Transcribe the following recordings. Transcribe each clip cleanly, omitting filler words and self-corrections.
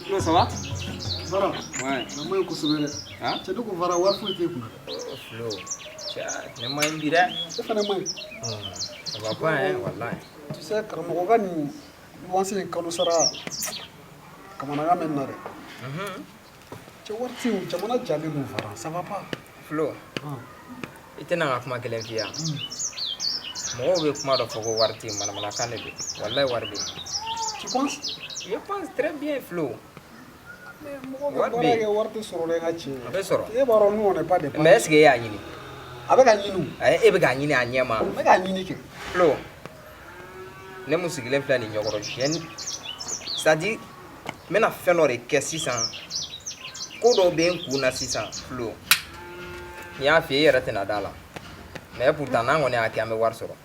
Flo, ça va? Vara. Ouais. Na mai kusubere. Hein? Ce duku vara war fu te kuna. Flo. Ne mai bira. Ce fana mai. Ça va pas hein, wallahi. Tu sais karamɔgɔ ka nin luwanse in kalo sara kamanagan mɛn na dɛ. Cɛ wari tɛ yen jamana jalen don Vara ça va pas. Flo. I tɛna ka kuma kelen f'i ye. Mɔgɔw bɛ kuma dɔ fɔ ko wari tɛ yen manamanakan de don. Wallahi wari bɛ yen. Tu penses? Je pense très bien Flo. Mɔgɔ bɛ baara kɛ wari tɛ sɔrɔ dɛ n ka tiɲɛ. A bɛ sɔrɔ. E b'a dɔn nous on n'est pas des parents. Mais est-ce que e y'a ɲini? A bɛ ka ɲini. E bɛ k'a ɲini a ɲɛ ma. N bɛ k'a ɲini kɛ. Flo. Ne mun sigilen filɛ nin ɲɛkɔrɔ siɲɛni. C'est-à-dire n bɛna fɛn dɔ de kɛ sisan. Ko dɔ bɛ n kun na sisan Flo. N y'a f'i ye e yɛrɛ tɛna d'a la. Mais pourtant n'an kɔni y'a kɛ an bɛ wari sɔrɔ.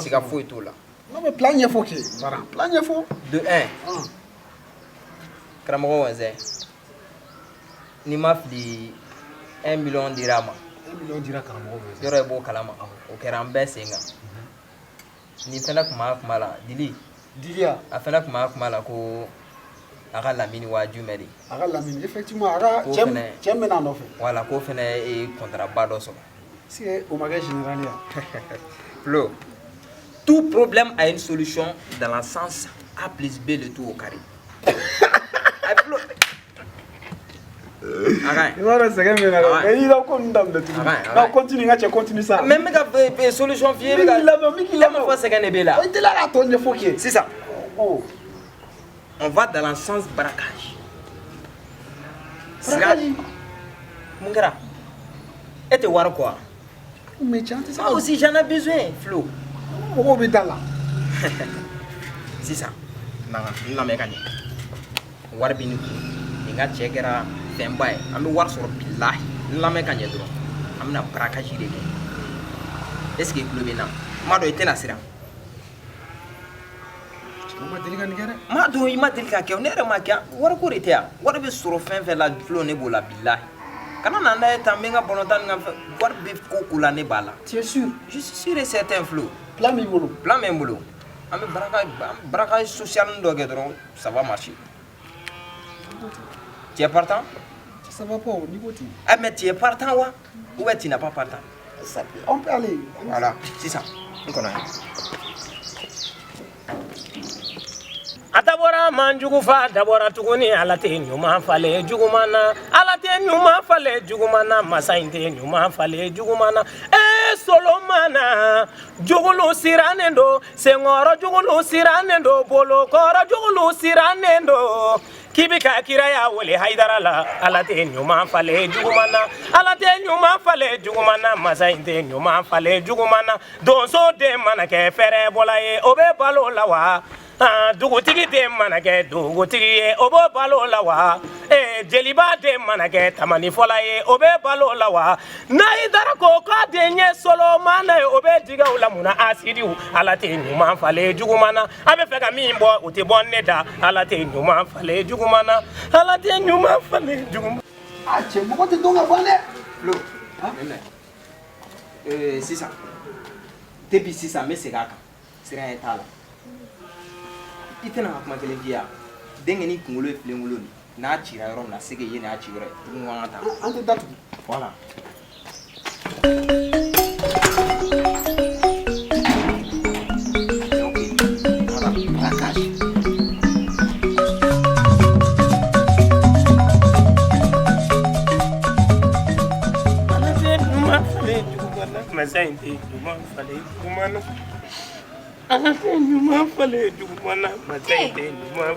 Siga foyi t'o la. Non mais plan ɲɛfɔ kɛ. Vara plan ɲɛfɔ. De 1. Karamɔgɔ Wɛnzɛn. N'i ma fili 1 million dira a ma. 1 million dira karamɔgɔ Wɛnzɛn. Yɔrɔ i b'o kalama. O kɛra an bɛɛ sen kan. Nin fɛnɛ tun b'a kuma la Dili. Diliya. A fɛnɛ tun b'a kuma la ko a ka Lamini waa jumɛn de. A ka Lamini effectivement a ka cɛ bɛna a nɔfɛ. Voilà k'o fɛnɛ ye contrat ba dɔ sɔrɔ. Est-ce que o ma kɛ général ya? Flo. Tout problème a une solution dans le sens A plus B le tout au carré. Flo. Arrête. Il va rester sɛgɛn min na dɛ. Mais i ka ko ninnu daminɛ tuguni. Non continue n ka cɛ continue ça. Mais n bɛ ka solution f'i ye. Min k'i lamɛn min k'i lamɛn. E ma fɔ sɛgɛn de b'e la. I tɛla k'a tɔ ɲɛfɔ kɛ. Sisan. Oh. On va dans le sens braquage. Braquage. Mun kɛra? E tɛ wari quoi? Mais tiɲɛ tɛ se Moi aussi j'en ai besoin Flo. Mɔgɔw bɛ da la. Sisan. N lamɛn ka ɲɛ. Wari bɛ nin kun. Nin ka cɛ kɛra fɛnba ye. An bɛ wari sɔrɔ bilahi. N lamɛn ka ɲɛ dɔrɔn. An bɛna braquage de kɛ. Est-ce que i tulo bɛ n na? N m'a dɔn i tɛna siran. O ma deli ka nin kɛ dɛ. N m'a dɔn i ma deli ka kɛ. Ne yɛrɛ ma kɛ. Wariko de tɛ yan. Wari bɛ sɔrɔ fɛn fɛn la Flo ne b'o la bilahi. Kana na n'a ye tan n bɛ n ka bɔlɔntan ni n ka fɛn. Wari bɛ ko o ko la ne b'a la. Tu es sûr? Je suis sûr et certain Flo. Plan b'i bolo. Plan bɛ n bolo. An bɛ braquage social dɔ kɛ dɔrɔn ça va marcher. Tu es partant? Ça va pas au niveau tu. Ah mais tu es partant wa? Ou bien tu n'es pas partant? On peut aller. Voilà, c'est ça. On connaît. Atabora manjugu fa dabora tuguni alate nyuma fale jugumana alate nyuma fale jugumana masainte nyuma fale jugumana solomana jugulu siranendo sengoro jugulu siranendo bolo koro jugulu siranendo kibika kiraya wole haidarala alate nyuma fale jugumana masainte nyuma fale jugumana donso de manake fere bolaye obe balo lawa dugutigi de mana kɛ dugutigi ye o b'o balo la wa jeliba de mana kɛ tamani fɔla ye o bɛ balo la wa n'a y'i dara ko k'a den ye solomana ye o bɛ digaw la munna asidiw ala tɛ ɲuman falen jugumana a bɛ fɛ ka min bɔ o tɛ bɔ ne da ala tɛ ɲuman falen jugumana ala tɛ ɲuman falen jugumana. A cɛ mɔgɔ tɛ dɔn ka ban dɛ. Flo sisan depuis sisan n bɛ segin a kan sira ye t'a la. I tɛna ka kuma kelen f'i ye den kɛ ni kunkolo ye filenkolon de n'a cira yɔrɔ min na se k'e ye n'a ci yɔrɔ ye tugun ko an ka taa. An tɛ datugu. Voilà.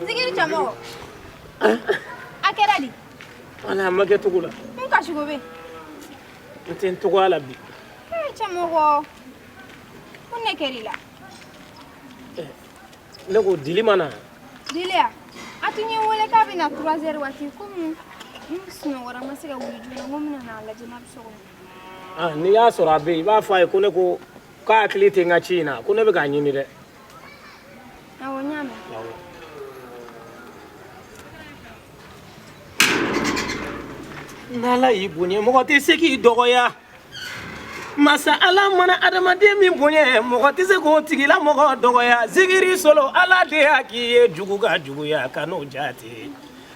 Zikiri chamo. Akera di. Ala ma kɛ cogo la. Mun ka sugo be? N tɛ n tɔgɔ la bi. Chamo ko. Mun ne kɛri la? Ne ko Dili mana. Dilia. Atunye wele ka bina 3h waati komi sunɔgɔra ma se ka wuli joona n ko n bɛna n'a lajɛ n'a bɛ so kɔnɔ. N'i y'a sɔrɔ a bɛ yen i b'a fɔ a ye ko ne ko k'a hakili tɛ n ka ci in na ko ne bɛ k'a ɲini dɛ. Awɔ n y'a mɛn. N'Ala y'i bonya mɔgɔ tɛ se k'i dɔgɔya. Masa Ala mana adamaden min bonya mɔgɔ tɛ se k'o tigilamɔgɔ dɔgɔya. Zikiri solo Ala de y'a k'i ye jugu ka juguya kan'o jate.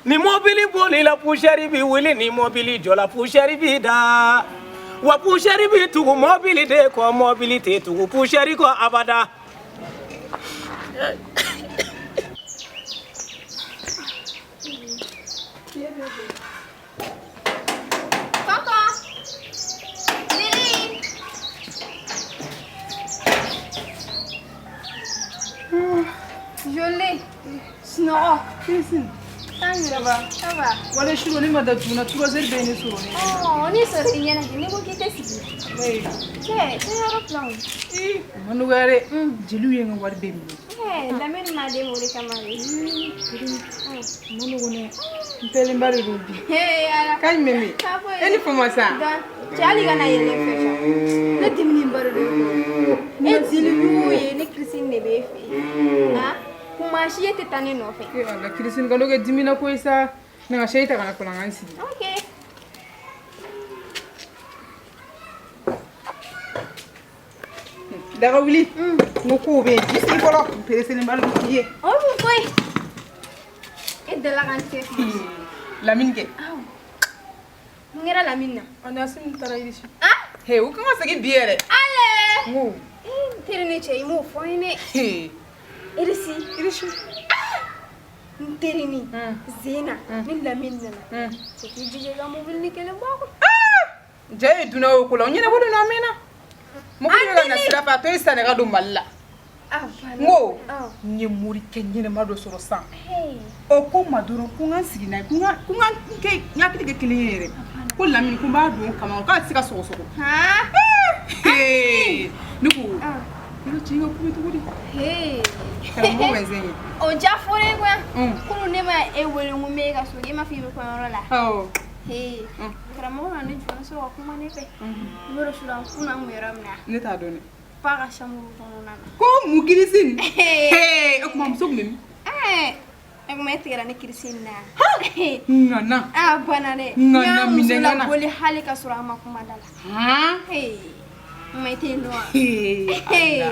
ni mobili boli la poussière bi wuli ni mobili jola poussière bi da wa poussière bi tugu mobili de ko mobili te tugu poussière ko abada Papa. Lily. Je l'ai. Snoro. Christine. Ça va. Wala shiro ni mada tuna tura zai bene suro ne. Oh, ni sori yana ni ko kite sigi. Wai. Che yaro plan. Manu gare jilu yenga war be mi. La men ma de mo de kamari. Manu gone. Mpele mbari rubi. Ala. Kan meme. Eni fama sa. Jali gana yele fesha. Na dimni mbaro de. E zilu ye ni Christine ne be fe. Ha? Kuma shi yete tane no fe. Ala Christine kando ke dimina ko isa na shaita kana kula ngansi. Okay. Daga wuli. Ngoko be jisi folo mpele sele mbari rubi. Oh boy. E de la gante. Lamine ke. Ngira la minna. Ana sim tara irishi. Ah? He u kama sagi biere. Ale. Ngo. Tirni che imo foine. He. Irishi. Nterini. Zena. Ni la minna. Ce qui dit ga mobile ni kele bako. Jaye duna o kula nyina bodo na mena. Mo ko na sira fa to isa ne ga do malla. Ah, Ngo. Nye muri kenyene mado soro san. Hey. O ko maduro kunga sigina kunga ke nyakiti ke kiliyere. Ko lamini kumba do kama ka sika soko. Ha? Hey. Nuku. Ino chinga kubitu gudi. Hey. Kala mo wenzenye. O jafore kwa. Kunu nema ewele ngumeka so yema fibe kwa rola. Oh. Hey. Kramo na ni jona so akuma ne pe. Ngoro shura kuna mweramna. Ne ta doni. Para shamu kono nana. Ko mugirisin. Hey, o kuma msog mimi. Aku metti ne Christina. Ngana. Ah bana ne. Ngana minengana. La boli hali ka sura makuma dala. Ha? Hey. Metti no. Hey.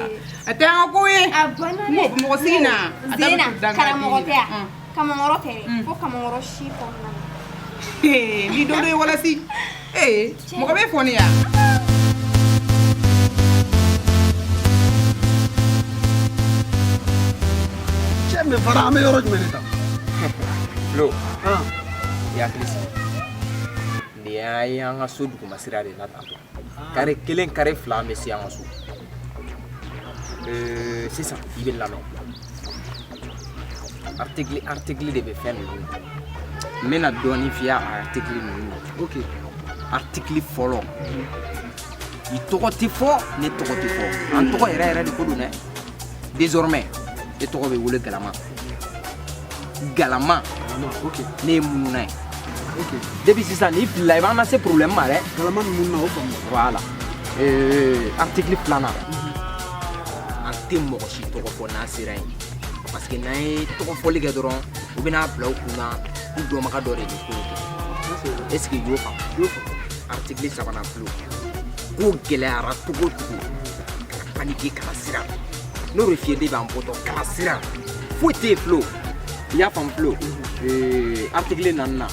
Ata ko ye. Ah bana ne. Mo sina. Zena karamogotea. Kamongorote. Ko kamongoroshi kono nana. Hey, ni do do wala si. Eh, mo ka be foni ya. Me fara me yoro jumene ta. Flo. Ya Chris. Ni yang asu du kuma sira de na tanto. Kare kelen kare fla me si yang asu. C'est ça, il est là non. Article de be fen ni. Mena doni via article ni. OK. Article follow. Il tokoti fo, ne tokoti fo. En toko era de ko do ne. Désormais et to be wole galama OK ne mununa OK depuis ça ni la va na ce problème mare galama munna o bam voilà article plana ante mo ko shi to ko na sirai parce que nay to ko foli ga doron ou bina bla kuna ou do maka dore ni ko est-ce que yo article ça va na plus ko gele ara to ko panique kala sirai no refie de ban poto kala sirai fouté flow ya fam flow article nanna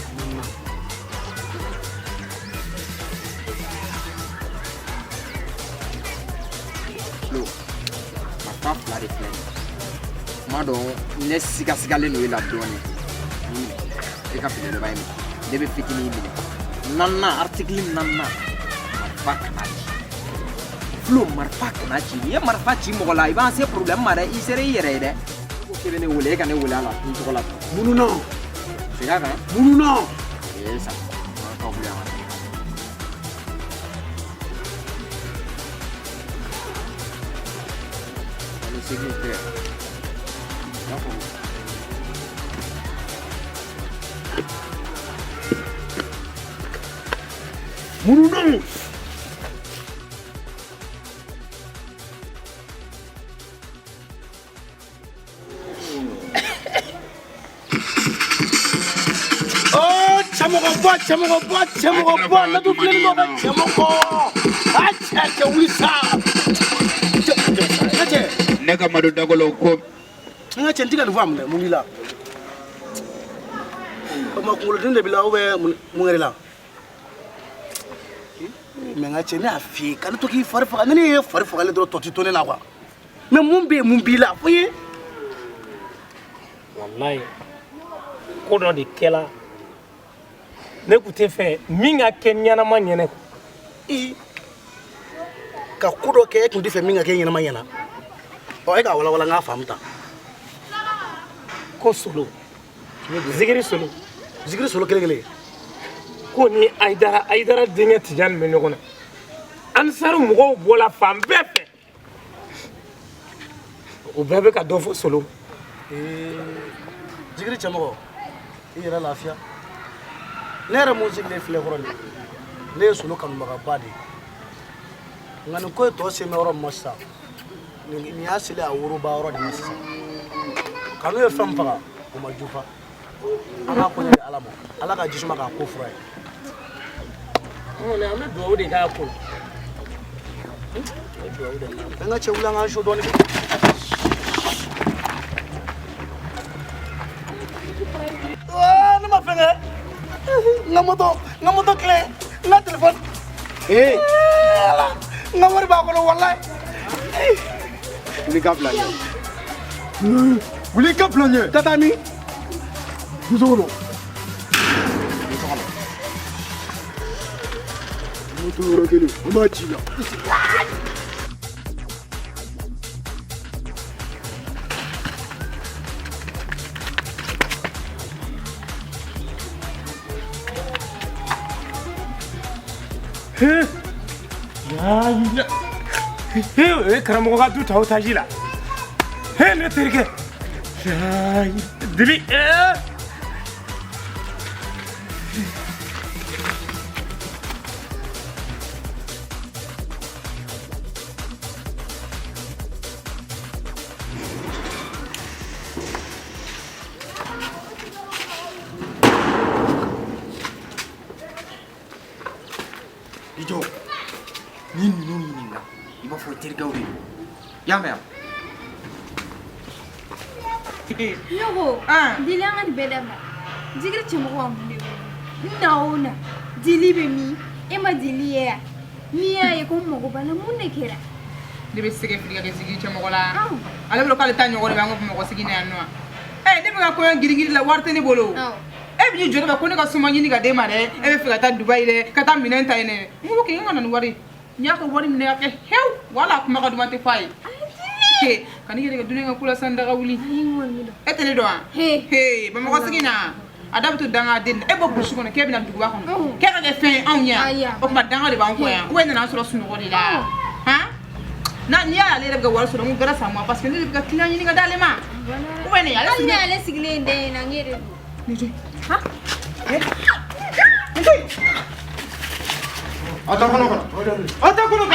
flow ma pa fla de plein mado ne sika le no ila doni e ka file le bayni debe fitini mi nanna article nanna ma pa kanaji flow mar pa kanaji ye mar pa ci mo la iba c'est problème mare i sere yere de ko ne wole ka ne wole ala ni to la mununa c'est ça mununa et ça pas problème le secrétaire mununa Chamogo, na tu filho no chamogo. Acha wisa. Nega maduda golo ko. Nga chentika ni vamle mungila. ma kunkoloden de b'i la mun wɛrɛ la mais n ka cɛ ne y'a f'i ye kana to k'i fari faga ni ne ye fari fagalen dɔrɔn tɔ ti to ne la quoi mais mun bɛ yen mun b'i la fo ye wallahi ko dɔ de kɛla ne kun tɛ fɛ min ka kɛ ɲɛnama ɲɛnɛ ka ko dɔ kɛ e kun tɛ fɛ min ka kɛ ɲɛnama ɲɛna e k'a walawala n k'a faamu ta ko solo zikiri solo kelen ko ni ayidara denkɛ tijani bɛ ɲɔgɔn na ansari mɔgɔw bɔra fan bɛɛ fɛ o bɛɛ bɛ ka dɔ fɔ solo zikiri cɛmɔgɔ i yɛrɛ lafiya ne yɛrɛ mun sigilen filɛ kɔrɔ nin ne ye solo kanubagaba de ye nka nin ko ye tɔ sen bɛ yɔrɔ min ma sisan nin y'a seli a woroba yɔrɔ de ma sisan kanu ye fɛn faga o ma jufa an k'a ko ɲɛ ala ma ala ka jisuma k'a ko fura ye an bɛ dugawu de k'a ko an ka cɛ wuli an k'an so dɔɔnin ne ma fɛn kɛ n ka moto tile n ka telefɔni n ka wari b'a kɔnɔ walayi wuli ka bila ɲɛ wuli ka bila ɲɛ tata min muso kɔnɔ moto yɔrɔ kelen an b'a ci la o ye karamɔgɔ ka du ta o taji la ne terikɛ dibi Ijo, ni na i b'a fɔ terikɛw de don i y'a mɛn Ne ko dili an ka nin bɛɛ dabila jigiri cɛmɔgɔ ka mun de bolo na o na dili bɛ min e ma dili ye yan n'i y'a ye ko n mago b'a la mun de kɛra ne bɛ sɛgɛ fili ka kɛ sigi cɛmɔgɔ la ale bolo k'ale ta ɲɔgɔn de bɛ an ka bamakɔ sigi na yan nɔ ne bɛ ka kɔɲɔ girigiri la wari tɛ ne bolo e bɛ n'i jɔ ne kan ko ne ka suma ɲini ka d'e ma dɛ e bɛ fɛ ka taa Dubayi dɛ ka taa minɛn ta yen dɛ n ko k'i ka na nin wari n y'a ka wari minɛ ka kɛ hewu wala a kuma ka duman tɛ f'a ye ka n'i yɛrɛ kɛ dunen ka kula san daga wuli e tɛ ne dɔn wa bamakɔ sigi na a da bɛ to danga den e bɔ burusi kɔnɔ k'e bɛna duguba kɔnɔ k'e ka kɛ fɛn anw ɲɛ o tuma danga de b'an kɔ yan ou bien nana an sɔrɔ sunɔgɔ de la n'i y'ale yɛrɛ bɛ ka wari sɔrɔ n ko gara san ma parce que ne de bɛ ka client ɲini ka d'ale ma ou bien ne y'ale sigilen den na n ye de don Ata kono.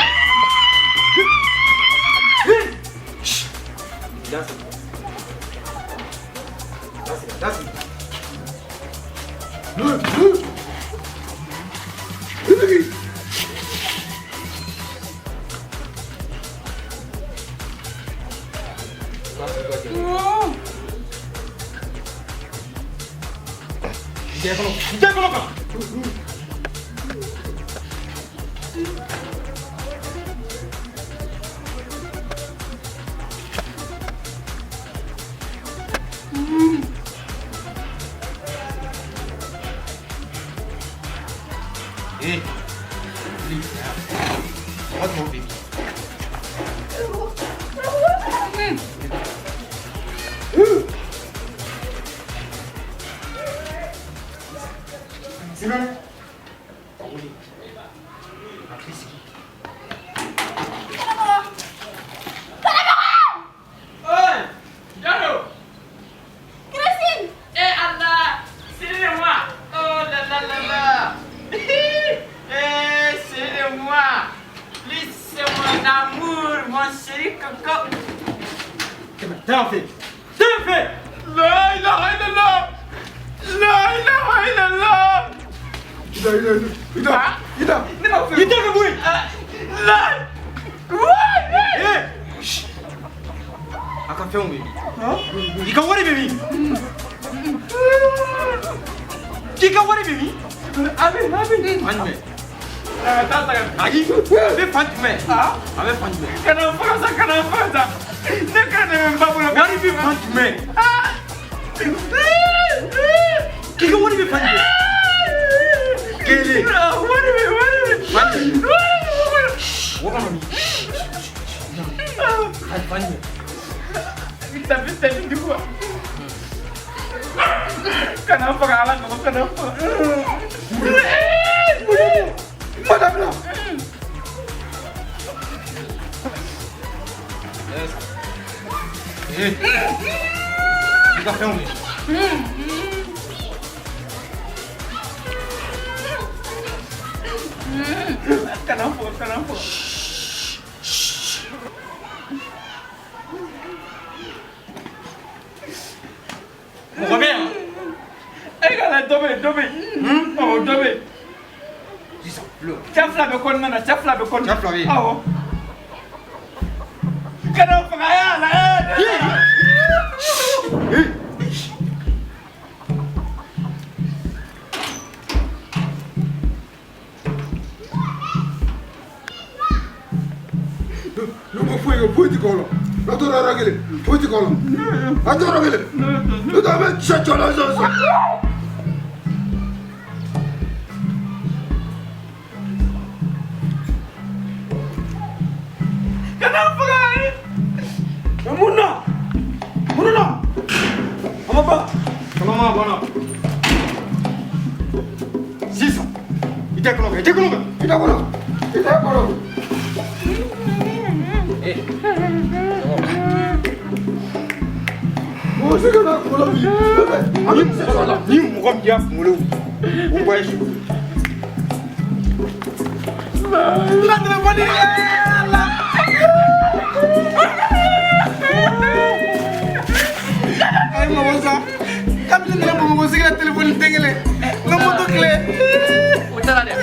Kika wari bibi. Abe. Fanjme. Tata agi. Abe fanjme. Abe fanjme. Kana fasa. Ne kana mbabula. Wari bibi fanjme. Kika wari bibi fanjme. Kele. Wari bibi. Fanjme. Wokono ni. Fanjme. Kita di gua. Kenapa kalah kamu kenapa? Madame. Kita film ni. Kenapa? Mau kami? Kalau dobe. Oh dobe. Chafla bekon mana? Chafla. Oh. Kenapa kaya lah? Não foi de cola. Adoro aquele. Foi de cola. Adoro aquele. Tu também chachola zozo. Kenapa kaya? Muna. Apa? Kenapa bana? Sisa. Ita kono. Oh, c'est que là, on l'a vu. Ni mɔgɔ min y'a kunkolo o b'a ye. La téléphone est là. Ayi mɔgɔ sa, kabini ne mɔgɔ sigi la téléphone den kelen, n ka moto clé. O taara dɛ.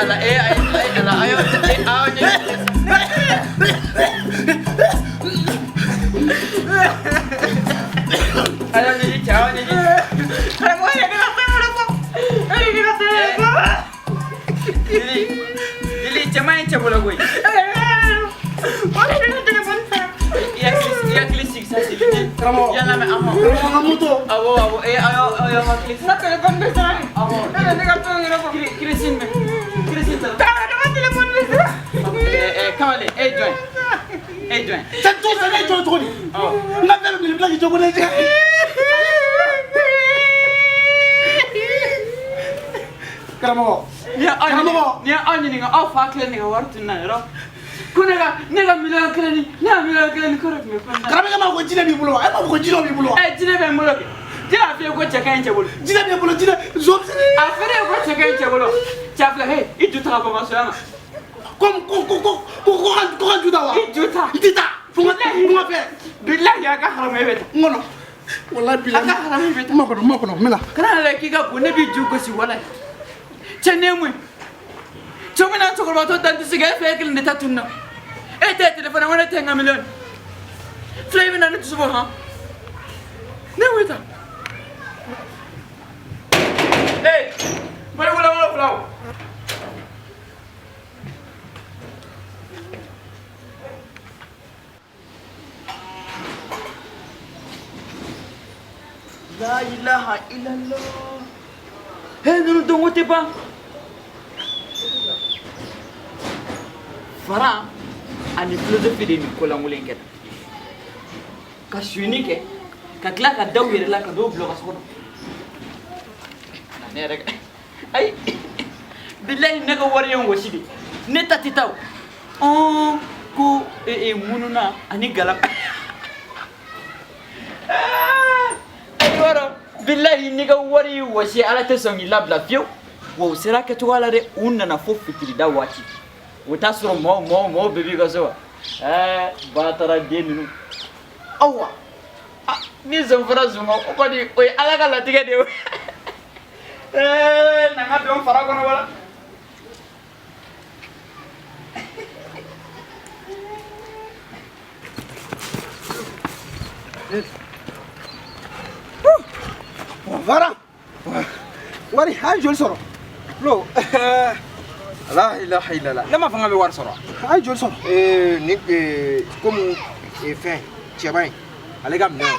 Ala ayo. Ayo jadi jauh jadi. Kamu yang Jadi cemain cebol gue. Iya klik siksa sih. Kamu yang nama Kamu tuh. Awo ayo klik. Na telepon besar. Awo. Ne ka to ngiro ko. Krisin tuh. Ta telepon besar. Kamale join. Tentu sana join. Nggak ada beli lagi join aja. Karamɔgɔ. Ni an ɲininka aw fa kelen nin ka wari tununa yɔrɔ ko ne ka miliyɔn kelen ni kɔrɔ tun bɛ fɛn na. Karamɔgɔ ma ko jinɛ b'i bolo wa? E ma ko jinɛ b'i bolo wa? Jinɛ bɛ n bolo kɛ. Jinɛ a fiyɛ ko cɛ ka ɲi cɛ bolo. Jinɛ b'i bolo jinɛ zombi. A fiyɛ ko cɛ ka ɲi cɛ bolo. Cɛ filɛ i ju ta ka bɔ n ka soya ma. Ko kan ju ta wa? I ju ta. I ti ta. Fo n ka fɛ. Bilahi a ka haramu e bɛ ta. N kɔnɔ. Wallahi bilahi. A ka haramu e bɛ ta. Ma kɔnɔ n bɛ na. Kana yɛrɛ k'i ka bon ne b'i ju gosi wala. Cɛ ne mun. Cɛ min na cɛkɔrɔba tɔ dan tɛ se ka e fɛ e kelen de ta tununa. E tɛ téléphone wala tɛ n ka miliyɔn. Filɛ i bɛ na ne dusu bɔ han. Ne wo ta. Bari wala fila o. La ilaha illallah. Ninnu dɔnko tɛ ban. Fara ani philosophie de nin kolankolon kɛ ka suyini kɛ ka tila ka daw yɛrɛ la ka dɔw bila ka so kɔnɔ. Ne yɛrɛ ayi bilahi ne ka wari ye n gosi de ne ta tɛ taa o ko mununa ani gala. Ayiwa bilahi ne ka wari wɔsi ala tɛ sɔn k'i labila fiyewu wa u sera kɛcogoya la dɛ u nana fo fitirida waati o t'a sɔrɔ mɔgɔ bɛɛ b'i ka so wa ba taara den ninnu awa ni zon fara zon o kɔni o ye ala ka latigɛ de ye na n ka don fara kɔnɔ wala. Varan. Wari ha joli sɔrɔ. Lo. La ilaha illallah. Ne ma fanga bɛ wari sɔrɔ. Ha joli sɔrɔ. Ni comme fɛn cɛba in ale ka minɛn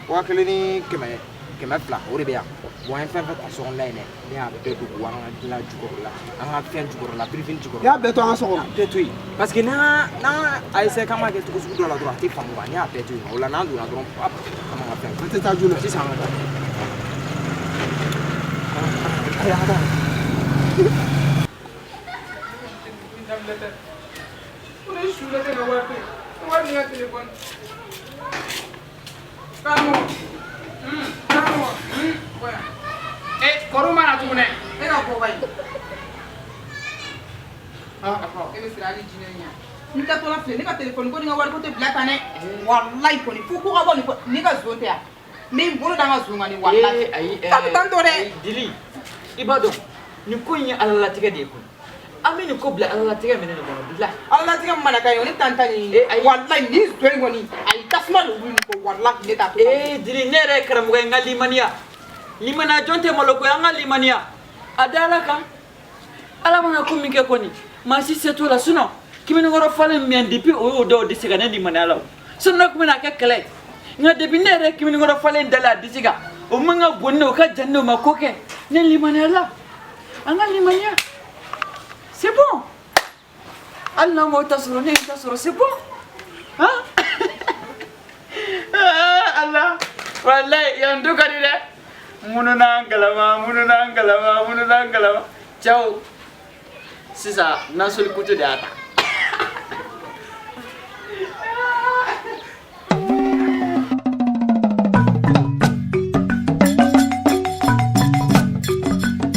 1000 ni 200 o de bɛ yan. Bon an fɛn fɛn ta sɔgɔn la yen dɛ. Ne y'a bɛɛ dogo an ka dilan jukɔrɔ la. An ka fɛn jukɔrɔ la, birifini jukɔrɔ. I y'a bɛɛ to an ka sɔgɔn. Bɛɛ to yen. Parce que n'a a essayé k'an b'a kɛ cogo sugu dɔ la dɔrɔn a tɛ faamu quoi. Ne y'a bɛɛ to yen. O la n'an donna dɔrɔn hop an b'an ka fɛn. An tɛ taa joona. Sisan an ka taa. Kɔrɔ mana tuguni e ka bɔ bayi e bɛ sira hali jinɛ ɲɛ n'i ka tɔla filɛ ne ka telefɔni ko ni ka wari ko tɛ bila tan dɛ walayi kɔni fo ko ka bɔ nin kɔ ne ka zon tɛ yan n bɛ n bolo da n ka zon kan nin walayi k'a bɛ taa n tɔ dɛ. Dili i b'a dɔn nin ko in ye alalatigɛ de ye koyi an bɛ nin ko bila alalatigɛ minɛ de kɔnɔ bilahi. Alalatigɛ min mana k'a ye o ne tan tan nin walayi nin zon in kɔni ayi tasuma de wuli nin kɔ walayi ne t'a to. Dili ne yɛrɛ ye karamɔgɔ ye n ka limaniya limaniya jɔn tɛ malo koyi an ka limaniya a da ala kan ala mana ko min kɛ kɔni maa si se t'o la sinon kiminikɔrɔ falen min depuis o y'o dɔw disi kan ne limaniya la o sinon ne tun bɛna kɛ kɛlɛ ye nka depuis ne yɛrɛ kiminikɔrɔ falen dalen a disi kan o man ka bɔn ne o ka jan ne o ma ko kɛ ne limaniya la an ka limaniya c'est bon hali n'an m'o ta sɔrɔ ne ye ta sɔrɔ c'est bon han ala walayi yan du ka di dɛ. Mununa galama. Ciao. Sisa nasoli kutu de ata.